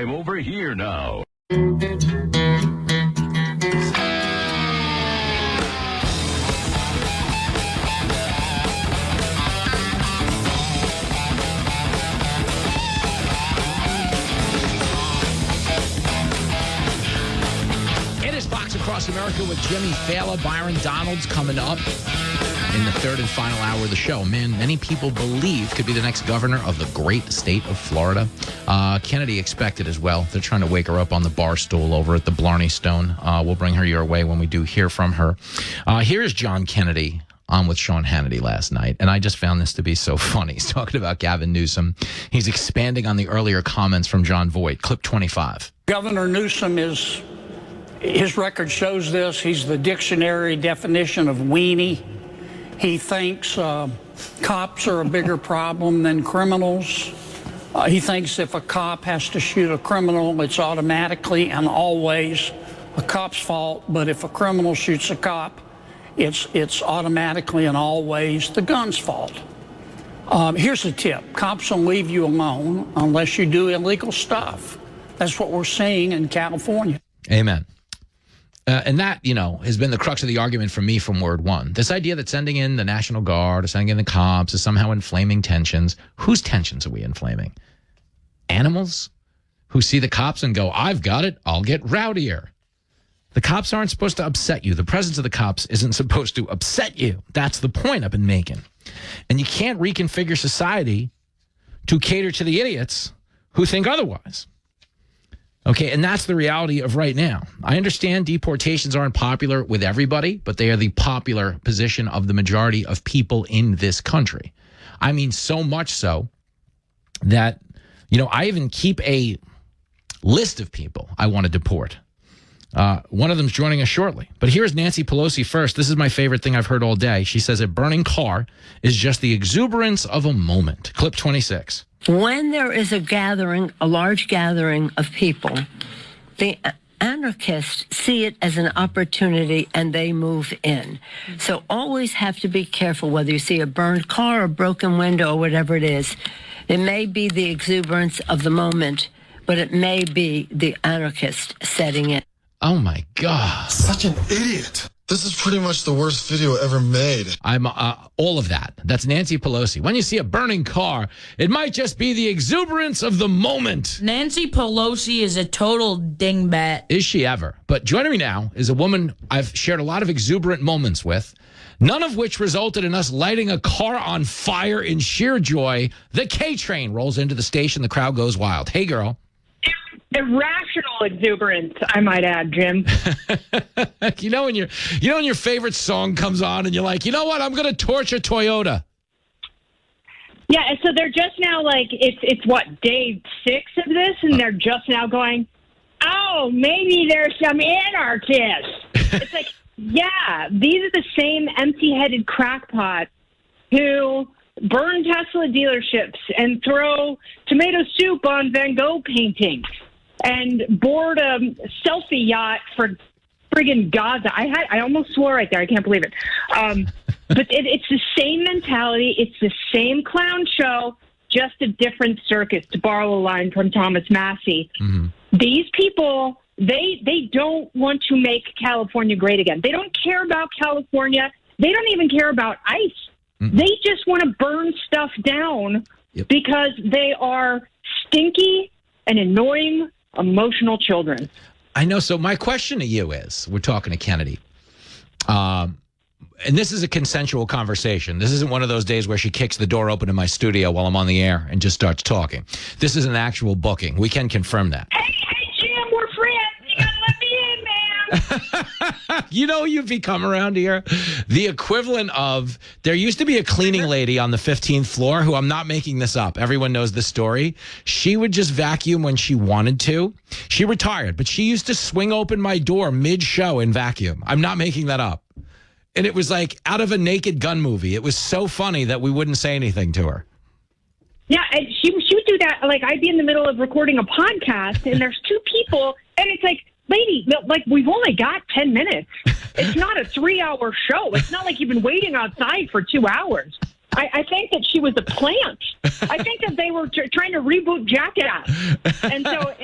I'm over here now. Across America with Jimmy Failla, Byron Donalds coming up in the third and final hour of the show. Man, many people believe could be the next governor of the great state of Florida. Kennedy expected as well. They're trying to wake her up on the bar stool over at the Blarney Stone. We'll bring her your way when we do hear from her. Here's John Kennedy on with Sean Hannity last night, and I just found this to be so funny. He's talking about Gavin Newsom. He's expanding on the earlier comments from John Voight. Clip 25. Governor Newsom his record shows this. He's the dictionary definition of weenie. He thinks cops are a bigger problem than criminals. He thinks if a cop has to shoot a criminal, it's automatically and always a cop's fault. But if a criminal shoots a cop, it's automatically and always the gun's fault. Here's a tip. Cops don't leave you alone unless you do illegal stuff. That's what we're seeing in California. Amen. And that, has been the crux of the argument for me from word one. This idea that sending in the National Guard or sending in the cops is somehow inflaming tensions. Whose tensions are we inflaming? Animals who see the cops and go, I've got it, I'll get rowdier. The cops aren't supposed to upset you. The presence of the cops isn't supposed to upset you. That's the point I've been making. And you can't reconfigure society to cater to the idiots who think otherwise. Okay, and that's the reality of right now. I understand deportations aren't popular with everybody, but they are the popular position of the majority of people in this country. I mean, so much so that, I even keep a list of people I want to deport. One of them's joining us shortly. But here's Nancy Pelosi first. This is my favorite thing I've heard all day. She says a burning car is just the exuberance of a moment. Clip 26. When there is a large gathering of people, the anarchists see it as an opportunity and they move in. So always have to be careful whether you see a burned car or a broken window or whatever it is. It may be the exuberance of the moment, but it may be the anarchist setting in. Oh, my God. Such an idiot. This is pretty much the worst video ever made. I'm all of that. That's Nancy Pelosi. When you see a burning car, it might just be the exuberance of the moment. Nancy Pelosi is a total dingbat. Is she ever? But joining me now is a woman I've shared a lot of exuberant moments with, none of which resulted in us lighting a car on fire in sheer joy. The K-train rolls into the station. The crowd goes wild. Hey, girl. Irrational exuberance, I might add, Jim. when your favorite song comes on and you're like, you know what? I'm going to torch a Toyota. Yeah, so they're just now it's what, day 6 of this, and they're just now going, oh, maybe there's some anarchists. It's like, yeah, these are the same empty-headed crackpots who burn Tesla dealerships and throw tomato soup on Van Gogh paintings and board a selfie yacht for friggin' Gaza. I almost swore right there. I can't believe it. But it's the same mentality. It's the same clown show, just a different circus, to borrow a line from Thomas Massey. Mm-hmm. These people, they don't want to make California great again. They don't care about California. They don't even care about ICE. Mm-hmm. They just want to burn stuff down because they are stinky and annoying, emotional children. I know. So my question to you is, we're talking to Kennedy, and this is a consensual conversation. This isn't one of those days where she kicks the door open in my studio while I'm on the air and just starts talking. This is an actual booking. We can confirm that. Hey, Jim, we're friends. You gotta let me in, man. You've become around here the equivalent of, there used to be a cleaning lady on the 15th floor who, I'm not making this up, everyone knows the story. She would just vacuum when she wanted to. She retired, but she used to swing open my door mid-show and vacuum. I'm not making that up. And it was like out of a Naked Gun movie. It was so funny that we wouldn't say anything to her. Yeah, and she would do that. Like, I'd be in the middle of recording a podcast, and there's 2 people, and it's like, lady, we've only got 10 minutes. It's not a 3-hour show. It's not like you've been waiting outside for 2 hours. I think that she was a plant. I think that they were trying to reboot Jackass. And so,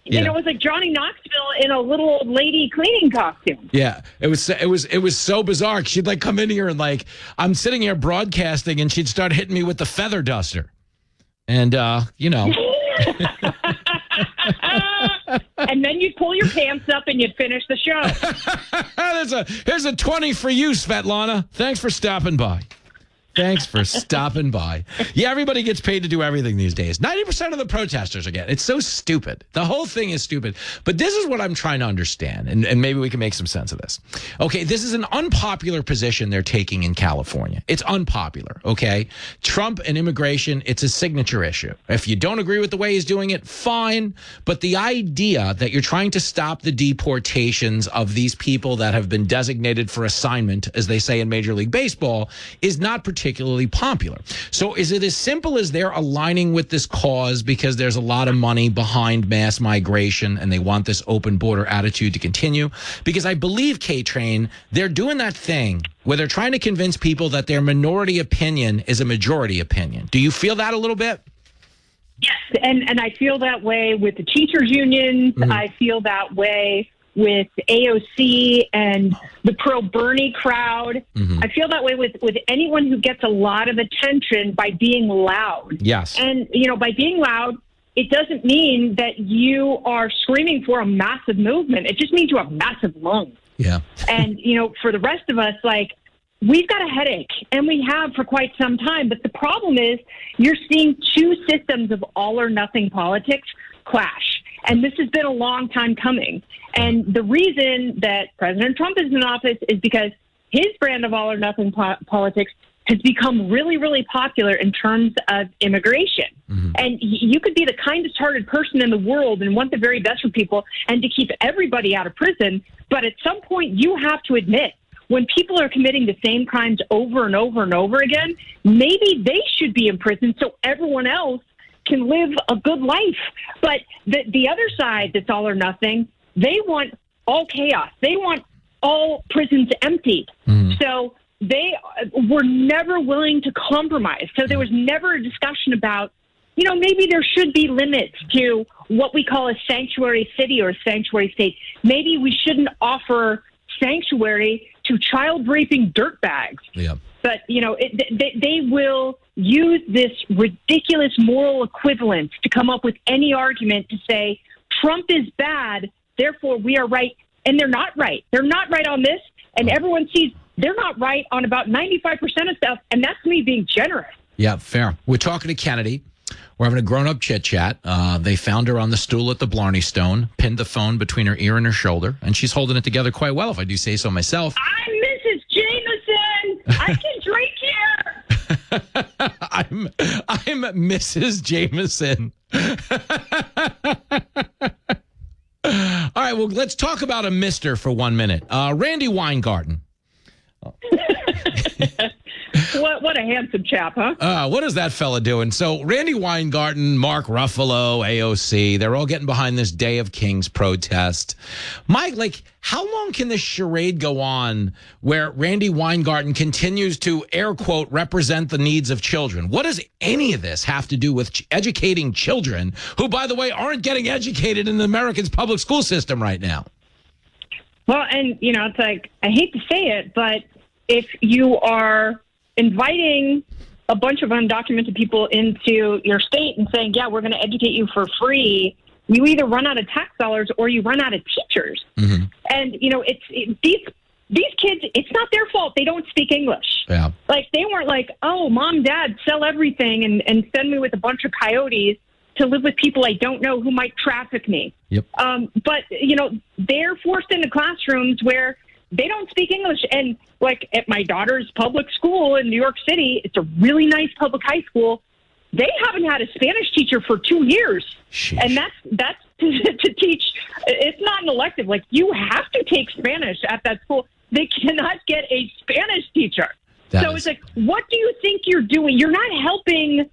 you know, it was like Johnny Knoxville in a little old lady cleaning costume. Yeah, it was so bizarre. She'd like come in here and like, I'm sitting here broadcasting and she'd start hitting me with the feather duster. And, you know. And then you'd pull your pants up and you'd finish the show. Here's a 20 for you, Svetlana. Thanks for stopping by. Thanks for stopping by. Yeah, everybody gets paid to do everything these days. 90% of the protesters are getting. It's so stupid. The whole thing is stupid. But this is what I'm trying to understand, and maybe we can make some sense of this. Okay, this is an unpopular position they're taking in California. It's unpopular, okay? Trump and immigration, it's a signature issue. If you don't agree with the way he's doing it, fine. But the idea that you're trying to stop the deportations of these people that have been designated for assignment, as they say in Major League Baseball, is not particularly popular. So is it as simple as they're aligning with this cause because there's a lot of money behind mass migration and they want this open border attitude to continue? Because I believe, K-Train, they're doing that thing where they're trying to convince people that their minority opinion is a majority opinion. Do you feel that a little bit? Yes, and I feel that way with the teachers' unions. Mm-hmm. I feel that way with AOC and the pro-Bernie crowd. Mm-hmm. I feel that way with anyone who gets a lot of attention by being loud. Yes. And, you know, by being loud, it doesn't mean that you are screaming for a massive movement. It just means you have massive lungs. Yeah. And, you know, for the rest of us, like, we've got a headache, and we have for quite some time. But the problem is you're seeing two systems of all or nothing politics clash. And this has been a long time coming. And the reason that President Trump is in office is because his brand of all or nothing politics has become really, really popular in terms of immigration. Mm-hmm. And you could be the kindest hearted person in the world and want the very best for people and to keep everybody out of prison. But at some point, you have to admit, when people are committing the same crimes over and over and over again, maybe they should be in prison so everyone else can live a good life. But the other side that's all or nothing, they want all chaos. They want all prisons emptied. Mm-hmm. So they were never willing to compromise. So there was never a discussion about, you know, maybe there should be limits to what we call a sanctuary city or a sanctuary state. Maybe we shouldn't offer sanctuary to child-raping dirtbags. Yeah. But, you know, they will use this ridiculous moral equivalence to come up with any argument to say Trump is bad, therefore we are right. And they're not right. They're not right on this. And everyone sees they're not right on about 95% of stuff. And that's me being generous. Yeah, fair. We're talking to Kennedy. We're having a grown-up chit-chat. They found her on the stool at the Blarney Stone, pinned the phone between her ear and her shoulder, and she's holding it together quite well, if I do say so myself. I'm Mrs. Jameson. I can drink here. I'm Mrs. Jameson. All right, well, let's talk about a mister for 1 minute. Randy Weingarten. What a handsome chap, huh? What is that fella doing? So Randy Weingarten, Mark Ruffalo, AOC, they're all getting behind this Day of Kings protest. Mike, like, how long can this charade go on where Randy Weingarten continues to, air quote, represent the needs of children? What does any of this have to do with educating children who, by the way, aren't getting educated in the American public school system right now? Well, and, you know, it's like, I hate to say it, but if you are inviting a bunch of undocumented people into your state and saying, yeah, we're going to educate you for free, you either run out of tax dollars or you run out of teachers. Mm-hmm. And, you know, these kids, it's not their fault. They don't speak English. Yeah. Like, they weren't like, oh, mom, dad, sell everything and send me with a bunch of coyotes to live with people I don't know who might traffic me. Yep. But, you know, they're forced into classrooms where they don't speak English. And like at my daughter's public school in New York City, it's a really nice public high school. They haven't had a Spanish teacher for 2 years. Sheesh. And that's to teach. It's not an elective. Like, you have to take Spanish at that school. They cannot get a Spanish teacher. It's like, what do you think you're doing? You're not helping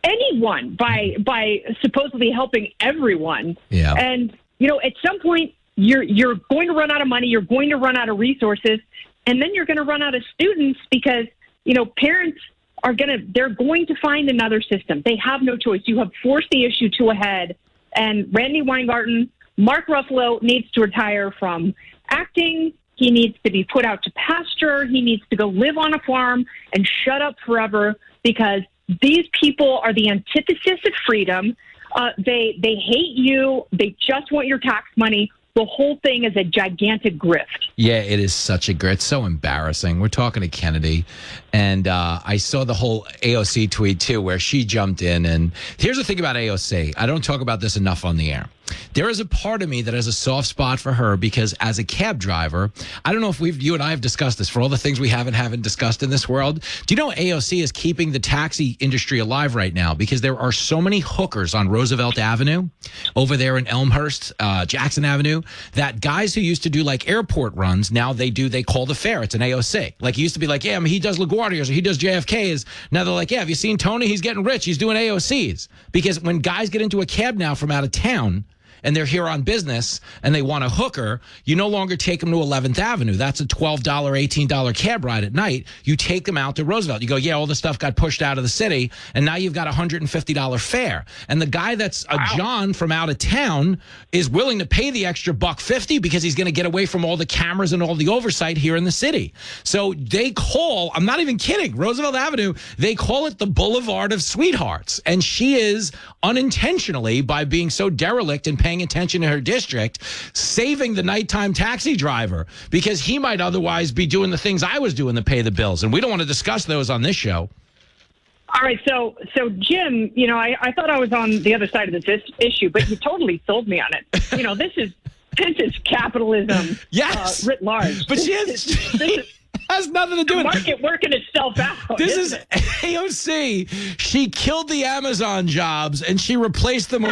anyone by supposedly helping everyone. Yeah. And, you know, at some point, you're going to run out of money, you're going to run out of resources, and then you're going to run out of students because parents they're going to find another system. They have no choice. You have forced the issue to a head, and Randy Weingarten, Mark Ruffalo needs to retire from acting. He needs to be put out to pasture. He needs to go live on a farm and shut up forever, because these people are the antithesis of freedom. They hate you. They just want your tax money. The whole thing is a gigantic grift. Yeah, it is such a grift. It's so embarrassing. We're talking to Kennedy, and I saw the whole AOC tweet, too, where she jumped in. And here's the thing about AOC. I don't talk about this enough on the air. There is a part of me that has a soft spot for her, because as a cab driver, I don't know if you and I have discussed this, for all the things we haven't discussed in this world. Do you know AOC is keeping the taxi industry alive right now? Because there are so many hookers on Roosevelt Avenue over there in Elmhurst, Jackson Avenue, that guys who used to do like airport runs, now they call the fare. It's an AOC. Like, he used to be like, yeah, he does LaGuardia's or he does JFK's. Now they're like, yeah, have you seen Tony? He's getting rich. He's doing AOC's. Because when guys get into a cab now from out of town, and they're here on business, and they want a hooker, you no longer take them to 11th Avenue. That's a $12, $18 cab ride at night. You take them out to Roosevelt. You go, yeah, all the stuff got pushed out of the city, and now you've got a $150 fare. And the guy that's a John from out of town is willing to pay the extra $150 because he's going to get away from all the cameras and all the oversight here in the city. So they call, I'm not even kidding, Roosevelt Avenue, they call it the Boulevard of Sweethearts. And she is unintentionally, by being so derelict and paying attention to her district, saving the nighttime taxi driver, because he might otherwise be doing the things I was doing to pay the bills. And we don't want to discuss those on this show. All right. So Jim, I thought I was on the other side of this issue, but you totally sold me on it. This is capitalism. Yes. Writ large. But this has nothing to do with it. Market working itself out. This is AOC. She killed the Amazon jobs and she replaced them.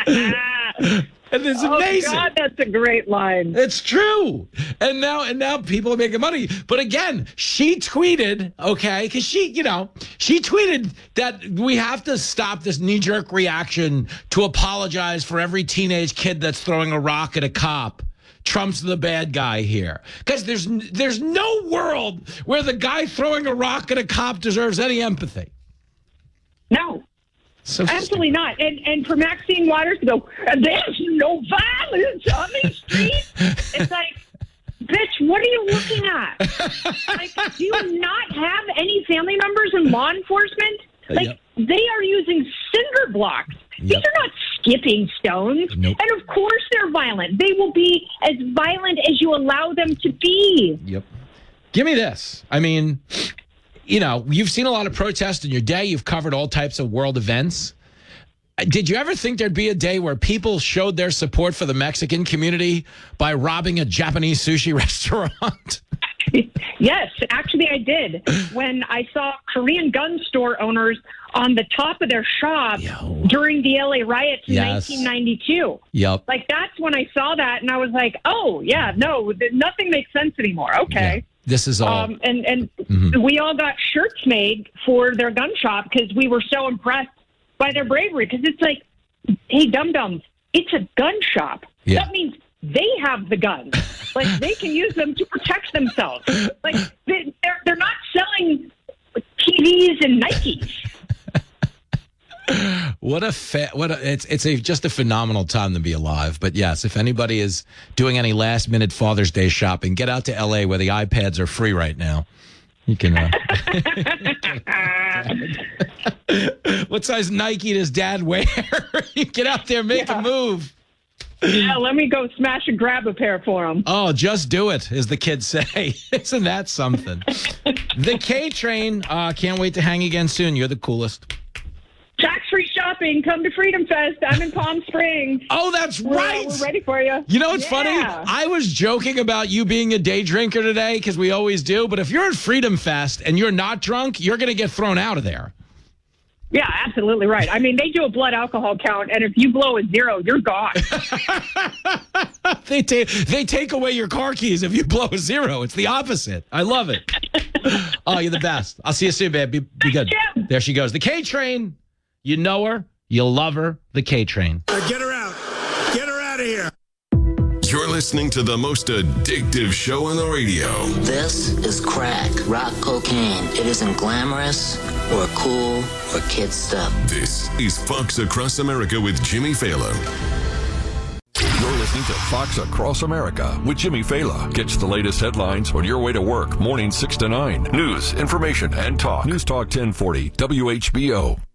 And it's amazing. Oh God, that's a great line. It's true. And now people are making money. But again, she tweeted, okay, because she tweeted that we have to stop this knee-jerk reaction to apologize for every teenage kid that's throwing a rock at a cop. Trump's the bad guy here. Because there's no world where the guy throwing a rock at a cop deserves any empathy. No. So absolutely not. And for Maxine Waters to go, there's no violence on these streets. It's like, bitch, what are you looking at? Like, do you not have any family members in law enforcement? Like, They are using cinder blocks. These are not skipping stones. Nope. And of course they're violent. They will be as violent as you allow them to be. Yep. Give me this. I mean, you've seen a lot of protests in your day. You've covered all types of world events. Did you ever think there'd be a day where people showed their support for the Mexican community by robbing a Japanese sushi restaurant? Yes, actually I did. When I saw Korean gun store owners on the top of their shop during the LA riots in 1992. Yep. Like, that's when I saw that, and I was like, oh, yeah, no, nothing makes sense anymore. Okay. Yeah. This is all. And we all got shirts made for their gun shop because we were so impressed by their bravery. Because it's like, hey, dum-dums, it's a gun shop. Yeah. That means they have the guns. Like, they can use them to protect themselves. Like, they're not selling TVs and Nikes. It's just a phenomenal time to be alive. But yes, if anybody is doing any last minute Father's Day shopping, get out to LA where the iPads are free right now. You can. What size Nike does Dad wear? You get out there, make a move. Yeah, let me go smash and grab a pair for him. Oh, just do it, as the kids say. Isn't that something? The K Train can't wait to hang again soon. You're the coolest. Tax-free shopping. Come to Freedom Fest. I'm in Palm Springs. Oh, that's right. We're ready for you. You know what's funny? I was joking about you being a day drinker today, because we always do. But if you're at Freedom Fest and you're not drunk, you're going to get thrown out of there. Yeah, absolutely right. I mean, they do a blood alcohol count, and if you blow a 0, you're gone. They take away your car keys if you blow a 0. It's the opposite. I love it. Oh, you're the best. I'll see you soon, babe. Be good. Jim. There she goes. The K Train. You know her. You love her. The K Train. Get her out. Get her out of here. You're listening to the most addictive show on the radio. This is crack, rock cocaine. It isn't glamorous or cool or kid stuff. This is Fox Across America with Jimmy Failla. You're listening to Fox Across America with Jimmy Failla. Catch the latest headlines on your way to work, morning 6 to 9. News, information, and talk. News Talk 1040, WHBO.